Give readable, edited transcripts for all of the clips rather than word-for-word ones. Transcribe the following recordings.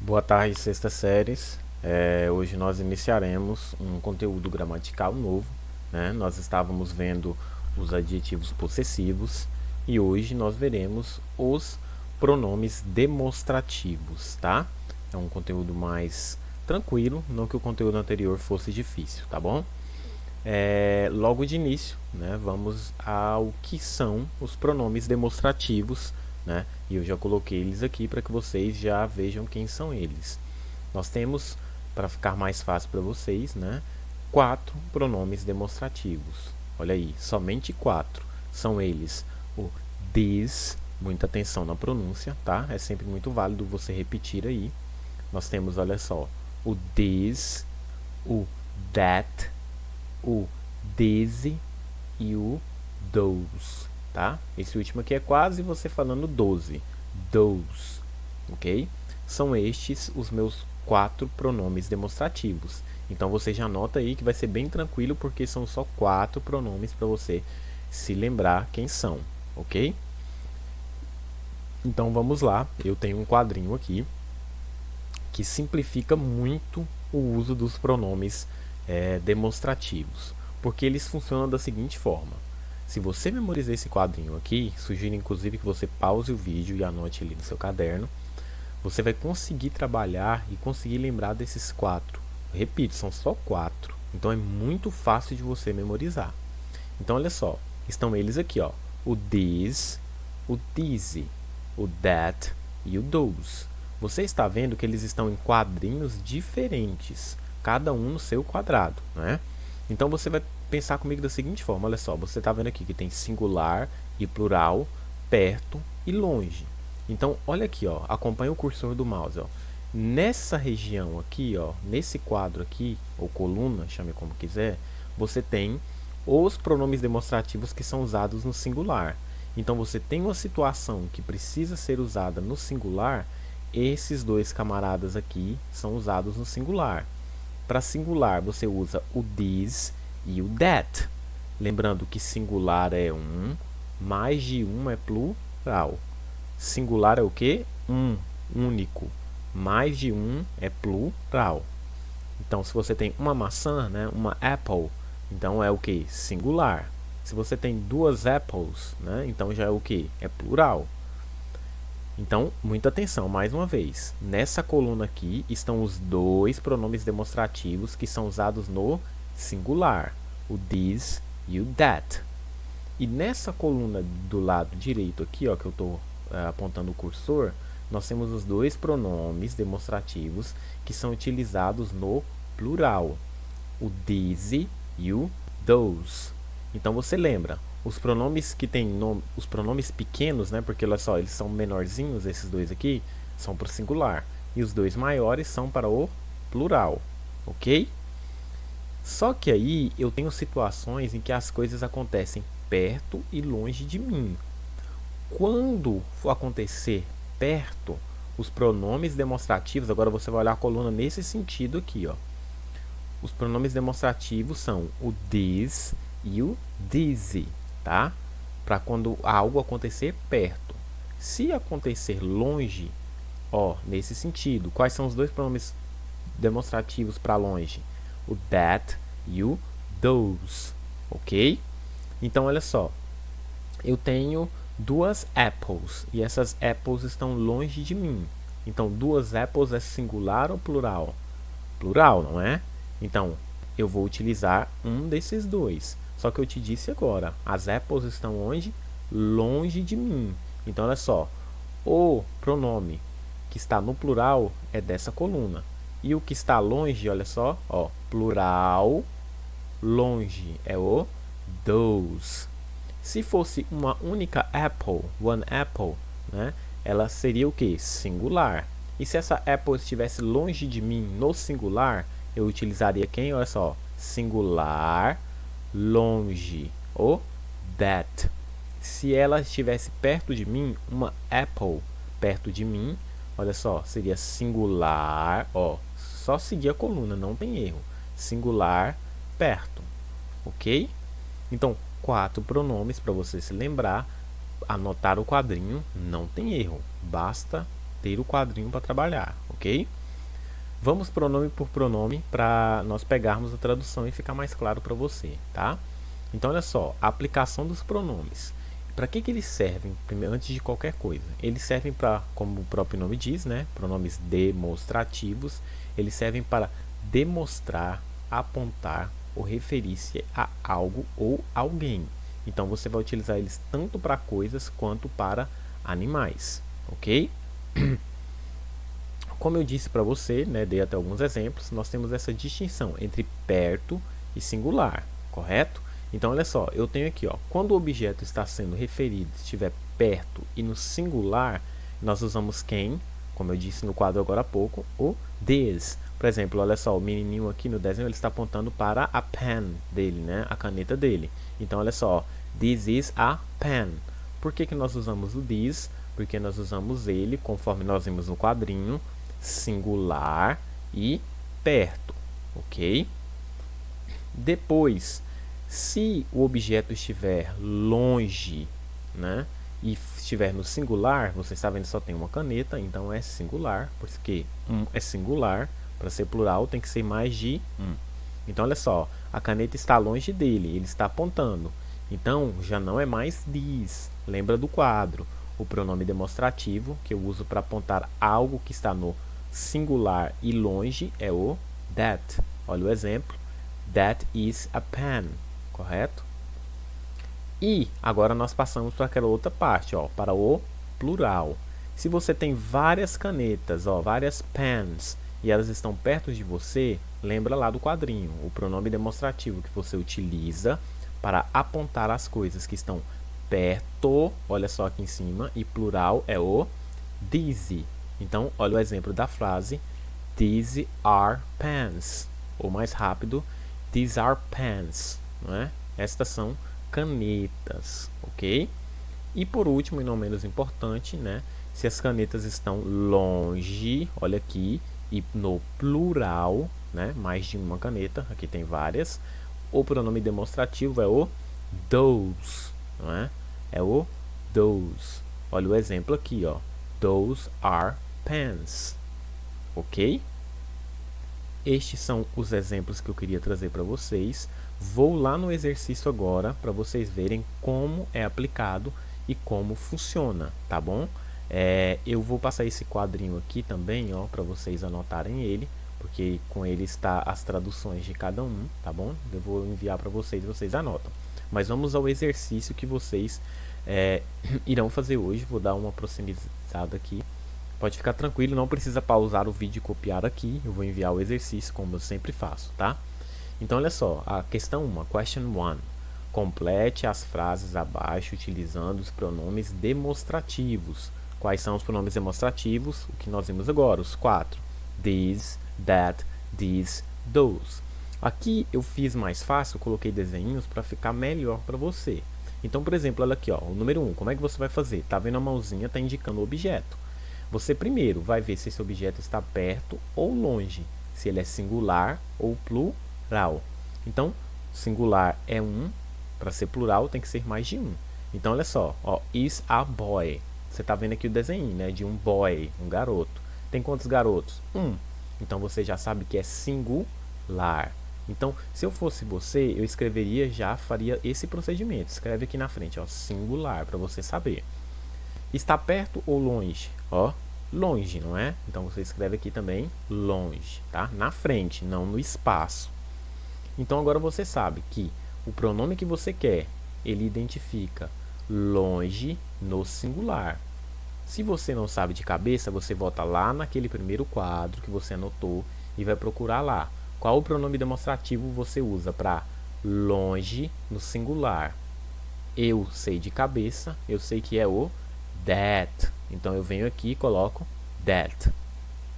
Boa tarde, sexta séries. Hoje nós iniciaremos um conteúdo gramatical novo, né? Nós estávamos vendo os adjetivos possessivos e hoje nós veremos os pronomes demonstrativos, tá? É um conteúdo mais tranquilo, não que o conteúdo anterior fosse difícil, tá bom? Logo de início, né, vamos ao que são os pronomes demonstrativos, né? E eu já coloquei eles aqui para que vocês já vejam quem são eles. Nós temos, para ficar mais fácil para vocês, né, quatro pronomes demonstrativos. Olha aí, somente quatro. São eles o this, muita atenção na pronúncia, tá? É sempre muito válido você repetir aí. Nós temos, olha só, o this, o that, o these e o those, tá? Esse último aqui é quase você falando 12, those, ok? São estes os meus quatro pronomes demonstrativos. Então você já anota aí que vai ser bem tranquilo porque são só quatro pronomes para você se lembrar quem são, ok? Então vamos lá, eu tenho um quadrinho aqui que simplifica muito o uso dos pronomes demonstrativos, porque eles funcionam da seguinte forma. Se você memorizar esse quadrinho aqui, sugiro inclusive que você pause o vídeo e anote ali no seu caderno, você vai conseguir trabalhar e conseguir lembrar desses quatro. Repito, são só quatro, então é muito fácil de você memorizar. Então olha só, estão eles aqui, ó, o this, o these, o that e o those. Você está vendo que eles estão em quadrinhos diferentes, cada um no seu quadrado, né? Então você vai pensar comigo da seguinte forma, olha só, você está vendo aqui que tem singular e plural, perto e longe. Então olha aqui, ó, acompanha o cursor do mouse, ó. Nessa região aqui, ó, nesse quadro aqui, ou coluna, chame como quiser, você tem os pronomes demonstrativos que são usados no singular. Então você tem uma situação que precisa ser usada no singular, esses dois camaradas aqui são usados no singular. Para singular, você usa o this e o that. Lembrando que singular é um, mais de um é plural. Singular é o que? Um, único. Mais de um é plural. Então, se você tem uma maçã, né, uma apple, então é o que? Singular. Se você tem duas apples, né, então já é o que? É plural. Então, muita atenção, mais uma vez. Nessa coluna aqui estão os dois pronomes demonstrativos que são usados no singular, o this e o that. E nessa coluna do lado direito aqui, ó, que eu estou apontando o cursor, nós temos os dois pronomes demonstrativos que são utilizados no plural, o these e o those. Então você lembra, os pronomes que tem nome, os pronomes pequenos, né? Porque olha só, eles são menorzinhos, esses dois aqui, são para o singular. E os dois maiores são para o plural, ok? Só que aí eu tenho situações em que as coisas acontecem perto e longe de mim. Quando for acontecer perto, os pronomes demonstrativos, agora você vai olhar a coluna nesse sentido aqui, ó. Os pronomes demonstrativos são o this e o these, tá? Para quando algo acontecer perto. Se acontecer longe, ó, nesse sentido, quais são os dois pronomes demonstrativos para longe? O that e o those, ok? Então, olha só, eu tenho duas apples e essas apples estão longe de mim. Então, duas apples é singular ou plural? Plural, não é? Então, eu vou utilizar um desses dois. Só que eu te disse agora, as apples estão onde? Longe de mim. Então, olha só, o pronome que está no plural é dessa coluna. E o que está longe, olha só, ó, plural, longe, é o those. Se fosse uma única apple, one apple, né, ela seria o que? Singular. E se essa apple estivesse longe de mim no singular, eu utilizaria quem? Olha só, singular, longe, o that. Se ela estivesse perto de mim, uma apple perto de mim, olha só, seria singular, ó, só seguir a coluna, não tem erro. Singular, perto, ok? Então, quatro pronomes para você se lembrar, anotar o quadrinho, não tem erro, basta ter o quadrinho para trabalhar, ok? Vamos pronome por pronome para nós pegarmos a tradução e ficar mais claro para você, tá? Então, olha só, a aplicação dos pronomes. Para que eles servem, antes de qualquer coisa? Eles servem para, como o próprio nome diz, né? Pronomes demonstrativos. Eles servem para demonstrar, apontar ou referir-se a algo ou alguém. Então, você vai utilizar eles tanto para coisas quanto para animais, ok? Como eu disse para você, né, dei até alguns exemplos, nós temos essa distinção entre perto e singular, correto? Então, olha só, eu tenho aqui, ó, quando o objeto está sendo referido, estiver perto e no singular, nós usamos quem, como eu disse no quadro agora há pouco, o this. Por exemplo, olha só, o menininho aqui no desenho, ele está apontando para a pen dele, né, a caneta dele. Então, olha só, this is a pen. Por que nós usamos o this? Porque nós usamos ele, conforme nós vimos no quadrinho, singular e perto, ok? Depois, se o objeto estiver longe, né, e estiver no singular, você está vendo, só tem uma caneta, então é singular, porque é singular, para ser plural tem que ser mais de um. Então, olha só, a caneta está longe dele, ele está apontando. Então, já não é mais this, lembra do quadro. O pronome demonstrativo, que eu uso para apontar algo que está no singular e longe, é o that. Olha o exemplo. That is a pen. Correto? E agora nós passamos para aquela outra parte, ó, para o plural. Se você tem várias canetas, ó, várias pens, e elas estão perto de você, lembra lá do quadrinho, o pronome demonstrativo que você utiliza para apontar as coisas que estão perto, olha só aqui em cima, e plural é o these. Então, olha o exemplo da frase, these are pens. Ou mais rápido, these are pens. Não é? Estas são canetas, ok? E por último, e não menos importante, né? Se as canetas estão longe, olha aqui, e no plural, né? Mais de uma caneta, aqui tem várias. O pronome demonstrativo é o those, não é? É o those. Olha o exemplo aqui, ó. Those are pens, ok? Estes são os exemplos que eu queria trazer para vocês. Vou lá no exercício agora para vocês verem como é aplicado e como funciona, tá bom? Eu vou passar esse quadrinho aqui também, ó, para vocês anotarem ele, porque com ele está as traduções de cada um, tá bom? Eu vou enviar para vocês, vocês anotam. Mas vamos ao exercício que vocês irão fazer hoje. Vou dar uma proximizada aqui. Pode ficar tranquilo, não precisa pausar o vídeo e copiar aqui. Eu vou enviar o exercício como eu sempre faço, tá? Então, olha só, a questão 1, question 1. Complete as frases abaixo utilizando os pronomes demonstrativos. Quais são os pronomes demonstrativos? O que nós vimos agora, os 4. These, that, these, those. Aqui eu fiz mais fácil, coloquei desenhos para ficar melhor para você. Então, por exemplo, olha aqui, ó, o número 1, como é que você vai fazer? Tá vendo a mãozinha, tá indicando o objeto. Você primeiro vai ver se esse objeto está perto ou longe, se ele é singular ou plural. Então, singular é um, para ser plural tem que ser mais de um. Então, olha só, ó, is a boy. Você está vendo aqui o desenho, né, de um boy, um garoto. Tem quantos garotos? Um. Então, você já sabe que é singular. Então, se eu fosse você, eu escreveria, já faria esse procedimento. Escreve aqui na frente, ó, singular, para você saber. Está perto ou longe? Ó, longe, não é? Então você escreve aqui também longe, tá? Na frente, não no espaço. Então agora você sabe que o pronome que você quer, ele identifica longe no singular. Se você não sabe de cabeça, você volta lá naquele primeiro quadro que você anotou e vai procurar lá. Qual o pronome demonstrativo você usa para longe no singular? Eu sei de cabeça, eu sei que é o that. Então eu venho aqui e coloco that.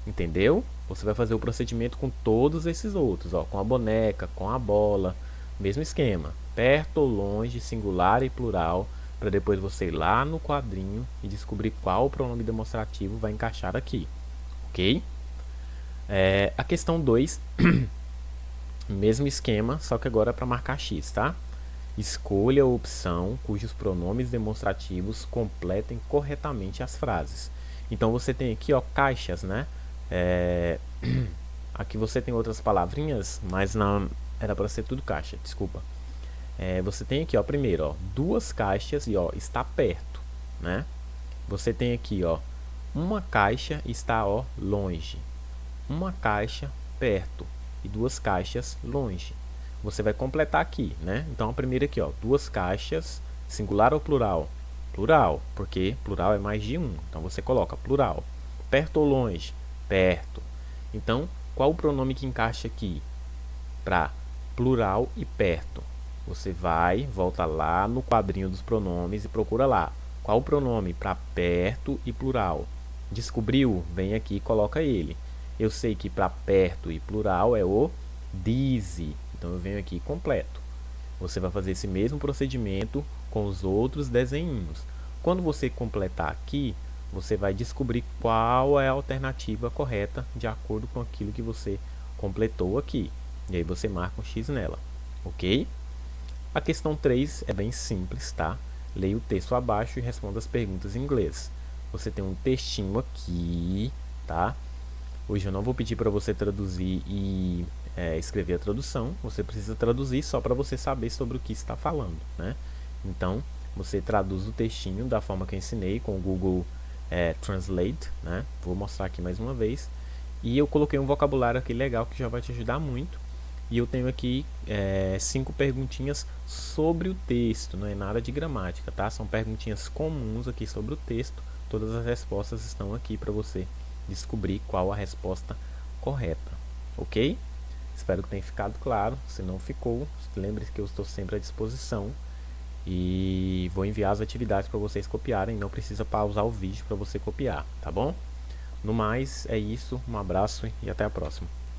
Entendeu? Você vai fazer o procedimento com todos esses outros, ó, com a boneca, com a bola, mesmo esquema. Perto ou longe, singular e plural, para depois você ir lá no quadrinho e descobrir qual pronome demonstrativo vai encaixar aqui. Ok? A questão 2, mesmo esquema, só que agora é para marcar X, tá? Escolha a opção cujos pronomes demonstrativos completem corretamente as frases. Então você tem aqui, ó, caixas, né? É, aqui você tem outras palavrinhas, mas não era para ser tudo caixa, desculpa. Você tem aqui, ó, primeiro, ó, duas caixas e ó, está perto, né? Você tem aqui, ó, uma caixa está, ó, longe. Uma caixa perto e duas caixas longe. Você vai completar aqui, né? Então a primeira aqui, ó, duas caixas, singular ou plural? Plural, porque plural é mais de um. Então você coloca plural. Perto ou longe? Perto. Então, qual o pronome que encaixa aqui? Para plural e perto. Você vai, volta lá no quadrinho dos pronomes e procura lá. Qual o pronome para perto e plural? Descobriu? Vem aqui e coloca ele. Eu sei que para perto e plural é o these. Então eu venho aqui e completo. Você vai fazer esse mesmo procedimento com os outros desenhinhos. Quando você completar aqui, você vai descobrir qual é a alternativa correta de acordo com aquilo que você completou aqui. E aí você marca um X nela, ok? A questão 3 é bem simples, tá? Leia o texto abaixo e responda as perguntas em inglês. Você tem um textinho aqui, tá? Hoje eu não vou pedir para você traduzir e escrever a tradução. Você precisa traduzir só para você saber sobre o que está falando, né? Então, você traduz o textinho da forma que eu ensinei com o Google Translate, né? Vou mostrar aqui mais uma vez. E eu coloquei um vocabulário aqui legal que já vai te ajudar muito. E eu tenho aqui 5 perguntinhas sobre o texto, não é nada de gramática, tá? São perguntinhas comuns aqui sobre o texto. Todas as respostas estão aqui para você descobrir qual a resposta correta, ok? Espero que tenha ficado claro. Se não ficou, lembre-se que eu estou sempre à disposição e vou enviar as atividades para vocês copiarem. Não precisa pausar o vídeo para você copiar, tá bom? No mais, é isso. Um abraço e até a próxima.